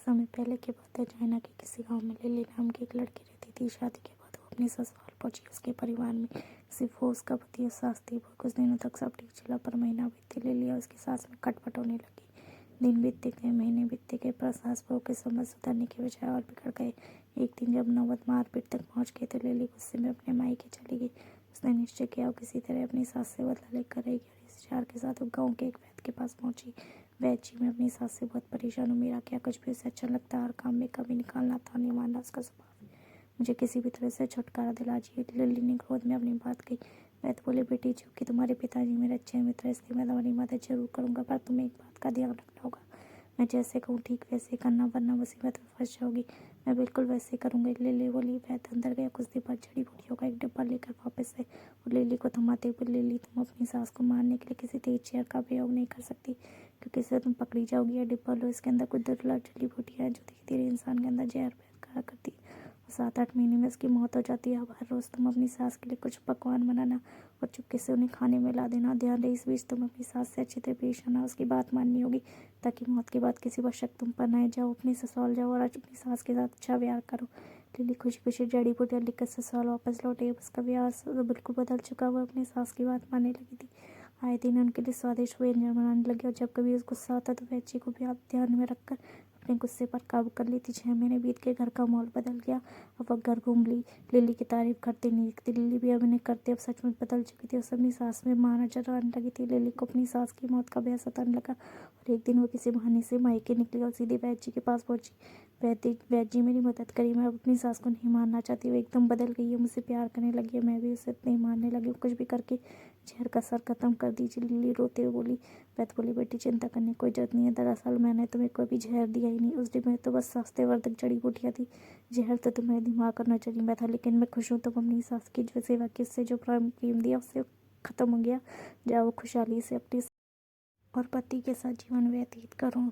समय पहले की बात है। चाइना के किसी गांव में लिली नाम की एक लड़की रहती थी। शादी के बाद वो अपने ससुराल पहुंची। उसके परिवार में सिर्फ वो, उसका पति और सास थी। वो कुछ दिनों तक सब ठीक चला, पर महीना बीतते लिली और उसकी सास में खटपट होने लगी। दिन बीतते गए, महीने बीतते गए, पर सास बहू के संबंध सुधरने के बजाय और बिगड़ गए। एक दिन जब नौबत मारपीट तक पहुंच गई तो लिली गुस्से में अपने मायके चली गई। उसने निश्चय किया वो किसी तरह अपनी सास से बदला लेकर रहेगी और इस विचार के साथ वो गाँव के एक वैद्य के पास पहुंची। वैद्य जी, मैं अपनी सास से बहुत परेशान हूँ। मेरा क्या कुछ भी उसे अच्छा लगता है, हर काम में कमी निकालना, ताने मारना उसका स्वभाव है। मुझे किसी भी तरह से छुटकारा दिला दीजिए। लिली ने क्रोध में अपनी बात कही। वैद्य बोले, बेटी, चूंकि तुम्हारे पिताजी मेरे अच्छे मित्र हैं, इसलिए मैं तुम्हारी मदद जरूर करूंगा, पर तुम्हें एक बात का ध्यान रखना होगा। मैं जैसे कहूँ ठीक वैसे करना, वरना मुसीबत में फंस जाओगी। मैं बिल्कुल वैसे करूँगी, लिली बोली। वैद्य अंदर गया। कुछ देर बाद जड़ी बूटियों का एक डिब्बा लेकर वापस आए और लिली को थमाते हुए, लिली, तुम अपनी सास को मारने के लिए किसी तेज जहर का प्रयोग नहीं कर सकती, क्योंकि इससे तुम पकड़ी जाओगी। यह डिब्बा लो, इसके अंदर कुछ दुर्लभ जड़ी बूटियाँ हैं जो धीरे धीरे इंसान के अंदर जहर पैदा करती है और 7-8 महीने में उसकी मौत हो जाती है। अब हर रोज़ तुम अपनी सास के लिए कुछ पकवान बनाना और चुपके से उन्हें खाने में ला देना। ध्यान रहे, इस बीच तुम अपनी सास से अच्छी तरह पेश आना, उसकी बात माननी होगी, ताकि मौत के बाद किसी पर शक तुम पर न जाओ। अपने ससुराल जाओ और आज अपनी सास के साथ अच्छा व्यवहार करो। लिली खुशी खुशी जड़ी बूटियाँ लेकर ससुराल वापस लौटे। उसका व्यवहार बिल्कुल बदल चुका। वह अपनी सास की बात मानने लगी थी। आए दिन उनके लिए स्वादिष्ट व्यंजन बनाने लगे और जब कभी उस गुस्सा आता तो वैची को भी आप ध्यान में रखकर अपने गुस्से पर काबू कर लेती। 6 महीने बीत के घर का माहौल बदल गया। अब वह घर घूम ली, लिली की तारीफ करते नहीं दिखती। लिली भी अभिनय करते अब सचमुच बदल चुकी थी। उसे अपनी सास में मां नजर आने लगी थी। लिली को अपनी सास की मौत का भय सताने लगा और एक दिन वो किसी बहाने से मायके निकली और सीधे वैद्य जी के पास पहुंची। वैद्य जी, मेरी मदद करिए, मैं अपनी सास को नहीं मारना चाहती। वो एकदम बदल गई है, मुझसे प्यार करने लगी है, मैं भी उसे नहीं मारने लगी हूँ। कुछ भी करके जहर का असर खत्म कर दीजिए। लिली रोते हुए बोली। वैद्य बोली, बेटी, चिंता करने की कोई जरूरत नहीं है। दरअसल मैंने तुम्हें कोई भी जहर दिया ही नहीं। उस दिन में तो बस स्वास्थ्यवर्धक जड़ी बूटियाँ थी। जहर तो तुम्हारे दिमाग और नजरिए में था। लेकिन मैं खुश हूँ, तुम अपनी सास की जो सेवा की, उससे जो प्रेम दिया उससे खत्म हो गया। जाओ खुशहाली से अपनी और पति के साथ जीवन व्यतीत करो।